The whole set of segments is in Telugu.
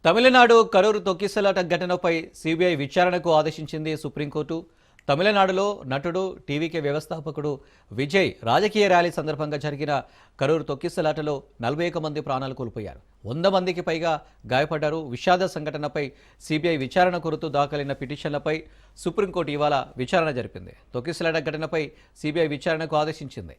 తమిళనాడు కరూరు తొక్కిసలాట ఘటనపై సిబిఐ విచారణకు ఆదేశించింది సుప్రీంకోర్టు. తమిళనాడులో నటుడు, టీవీకే వ్యవస్థాపకుడు విజయ్ రాజకీయ ర్యాలీ సందర్భంగా జరిగిన కరూరు తొక్కిసలాటలో 41 మంది ప్రాణాలు కోల్పోయారు. 100 మందికి పైగా గాయపడ్డారు. విషాద సంఘటనపై సిబిఐ విచారణ కోరుతూ దాఖలైన పిటిషన్లపై సుప్రీంకోర్టు ఇవాళ విచారణ జరిపింది. తొక్కిసలాట ఘటనపై సిబిఐ విచారణకు ఆదేశించింది.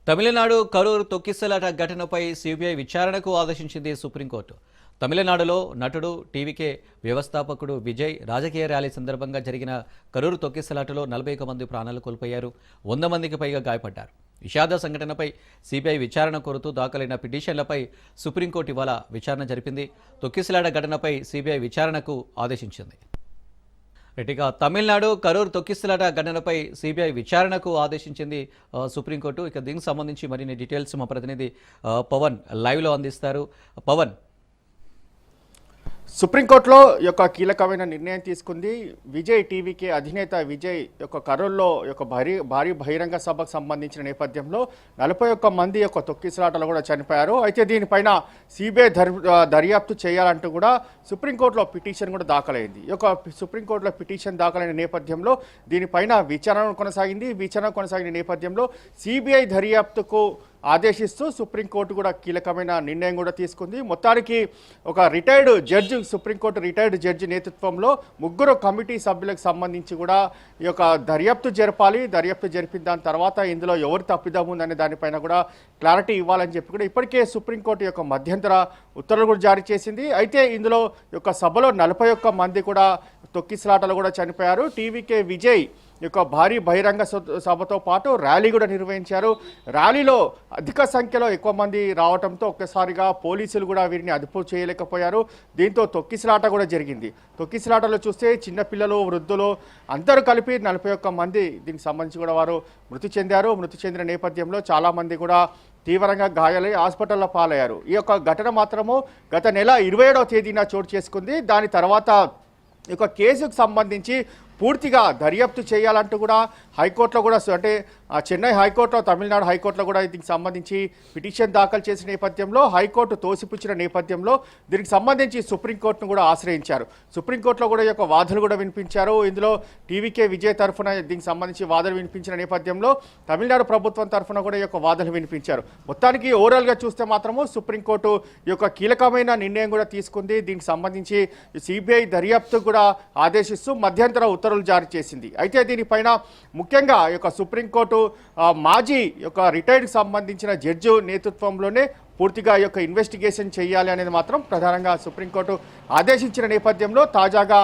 తమిళనాడు కరూరు తొక్కిసలాట ఘటనపై సిబిఐ విచారణకు ఆదేశించింది సుప్రీంకోర్టు. తమిళనాడులో నటుడు, టీవీకే వ్యవస్థాపకుడు విజయ్ రాజకీయ ర్యాలీ సందర్భంగా జరిగిన కరూరు తొక్కిసలాటలో 41 మంది ప్రాణాలు కోల్పోయారు. 100 మందికి పైగా గాయపడ్డారు. విషాద సంఘటనపై సిబిఐ విచారణ కోరుతూ దాఖలైన పిటిషన్లపై సుప్రీంకోర్టు ఇవాళ విచారణ జరిపింది. తొక్కిసలాట ఘటనపై సిబిఐ విచారణకు ఆదేశించింది. ఇక తమిళనాడు కరూరు తొక్కిసలాట ఘటనపై సిబిఐ విచారణకు ఆదేశించింది సుప్రీంకోర్టు. ఇక దీనికి సంబంధించి మరిన్ని డీటెయిల్స్ మా ప్రతినిధి పవన్ లైవ్లో అందిస్తారు. పవన్, సుప్రీంకోర్టులో యొక్క కీలకమైన నిర్ణయం తీసుకుంది. విజయ్ టీవీకే అధినేత విజయ్ యొక్క కరూర్లో యొక్క భారీ బహిరంగ సభకు సంబంధించిన నేపథ్యంలో 41 మంది యొక్క తొక్కిసలాటలు కూడా చనిపోయారు. అయితే దీనిపైన సిబిఐ దర్యాప్తు చేయాలంటూ కూడా సుప్రీంకోర్టులో పిటిషన్ కూడా దాఖలైంది. ఈ యొక్క సుప్రీంకోర్టులో పిటిషన్ దాఖలైన నేపథ్యంలో దీనిపైన విచారణ కొనసాగిన నేపథ్యంలో సిబిఐ దర్యాప్తుకు ఆదేశిస్తూ సుప్రీంకోర్టు కూడా కీలకమైన నిర్ణయం కూడా తీసుకుంది. మొత్తానికి ఒక సుప్రీంకోర్టు రిటైర్డ్ జడ్జి నేతృత్వంలో 3 కమిటీ సభ్యులకు సంబంధించి కూడా ఈ యొక్క దర్యాప్తు జరపాలి. దర్యాప్తు జరిపిన దాని తర్వాత ఇందులో ఎవరు తప్పిదం ఉందనే దానిపైన కూడా క్లారిటీ ఇవ్వాలని చెప్పి కూడా ఇప్పటికే సుప్రీంకోర్టు యొక్క మధ్యంతర ఉత్తర్వులు కూడా జారీ చేసింది. అయితే ఇందులో యొక్క సభలో 41 మంది కూడా తొక్కిసలాటలు కూడా చనిపోయారు. టీవీకే విజయ్ యొక్క భారీ బహిరంగ సభతో పాటు ర్యాలీ కూడా నిర్వహించారు. ర్యాలీలో అధిక సంఖ్యలో ఎక్కువ మంది రావడంతో ఒక్కసారిగా పోలీసులు కూడా వీరిని అదుపు చేయలేకపోయారు. దీంతో తొక్కిసలాట కూడా జరిగింది. తొక్కిసలాటలో చూస్తే చిన్నపిల్లలు, వృద్ధులు అందరూ కలిపి 41 మంది దీనికి సంబంధించి కూడా వారు మృతి చెందారు. మృతి చెందిన నేపథ్యంలో చాలామంది కూడా తీవ్రంగా గాయాలై హాస్పిటల్లో పాలయ్యారు. ఈ యొక్క ఘటన మాత్రము గత నెల 27వ తేదీన చోటు చేసుకుంది. దాని తర్వాత ఈ యొక్క కేసుకు సంబంధించి పూర్తిగా దర్యాప్తు చేయాలంటూ కూడా హైకోర్టులో కూడా అంటే చెన్నై హైకోర్టులో, తమిళనాడు హైకోర్టులో కూడా దీనికి సంబంధించి పిటిషన్ దాఖలు చేసిన నేపథ్యంలో హైకోర్టు తోసిపుచ్చిన నేపథ్యంలో దీనికి సంబంధించి సుప్రీంకోర్టును కూడా ఆశ్రయించారు. సుప్రీంకోర్టులో కూడా ఈ యొక్క వాదనలు కూడా వినిపించారు. ఇందులో టీవీకే విజయ్ తరఫున దీనికి సంబంధించి వాదనలు వినిపించిన నేపథ్యంలో తమిళనాడు ప్రభుత్వం తరఫున కూడా ఈ యొక్క వాదనలు వినిపించారు. మొత్తానికి ఓవరాల్గా చూస్తే మాత్రము సుప్రీంకోర్టు ఈ యొక్క కీలకమైన నిర్ణయం కూడా తీసుకుంది. దీనికి సంబంధించి సిబిఐ దర్యాప్తు కూడా ఆదేశిస్తూ మధ్యంతర ఉత్తర్వులు జారీ చేసింది. అయితే దీనిపైన ముఖ్యంగా ఈ యొక్క సుప్రీంకోర్టు మాజీ యొక్క రిటైర్డ్కి సంబంధించిన జడ్జి నేతృత్వంలోనే పూర్తిగా ఈ యొక్క ఇన్వెస్టిగేషన్ చేయాలి అనేది మాత్రం ప్రధానంగా సుప్రీంకోర్టు ఆదేశించిన నేపథ్యంలో తాజాగా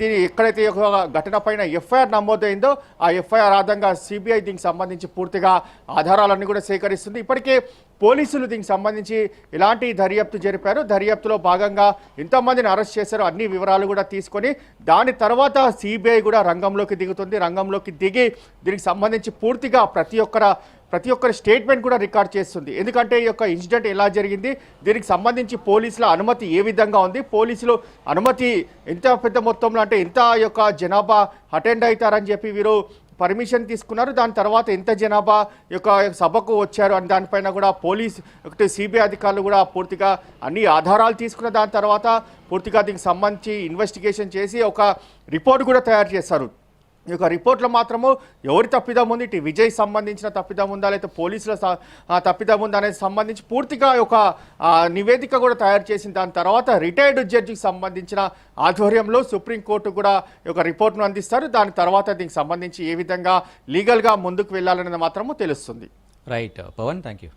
దీని ఎక్కడైతే ఒక ఘటన పైన ఎఫ్ఐఆర్ నమోదైందో ఆ ఎఫ్ఐఆర్ ఆధారంగా సిబిఐ దీనికి సంబంధించి పూర్తిగా ఆధారాలన్నీ కూడా సేకరిస్తుంది. ఇప్పటికే పోలీసులు దీనికి సంబంధించి ఇలాంటి దర్యాప్తు జరిపారు. దర్యాప్తులో భాగంగా ఎంతమందిని అరెస్ట్ చేశారో అన్ని వివరాలు కూడా తీసుకొని దాని తర్వాత సిబిఐ కూడా రంగంలోకి దిగుతుంది. రంగంలోకి దిగి దీనికి సంబంధించి పూర్తిగా ప్రతి ఒక్కరి స్టేట్మెంట్ కూడా రికార్డ్ చేస్తుంది. ఎందుకంటే ఈ యొక్క ఇన్సిడెంట్ ఎలా జరిగింది, దీనికి సంబంధించి పోలీసుల అనుమతి ఏ విధంగా ఉంది, పోలీసులు అనుమతి ఎంత పెద్ద మొత్తంలో అంటే ఎంత యొక్క జనాభా అటెండ్ అవుతారని చెప్పి వీరు పర్మిషన్ తీసుకున్నారు, దాని తర్వాత ఎంత జనాభా యొక్క సభకు వచ్చారు అని దానిపైన కూడా సిబిఐ అధికారులు కూడా పూర్తిగా అన్ని ఆధారాలు తీసుకున్న దాని తర్వాత పూర్తిగా దీనికి సంబంధించి ఇన్వెస్టిగేషన్ చేసి ఒక రిపోర్ట్ కూడా తయారు చేస్తారు. ఈ యొక్క రిపోర్ట్లో మాత్రము ఎవరి తప్పిదం ఉంది, ఇటు విజయ్ సంబంధించిన తప్పిదం ఉందా లేకపోతే పోలీసుల తప్పిదం ఉందా అనేది సంబంధించి పూర్తిగా ఒక నివేదిక కూడా తయారు చేసిన దాని తర్వాత రిటైర్డ్ జడ్జికి సంబంధించిన ఆధ్వర్యంలో సుప్రీంకోర్టు కూడా ఒక రిపోర్ట్ను అందిస్తారు. దాని తర్వాత దీనికి సంబంధించి ఏ విధంగా లీగల్గా ముందుకు వెళ్ళాలనేది మాత్రము తెలుస్తుంది. Right Pavan, thank you.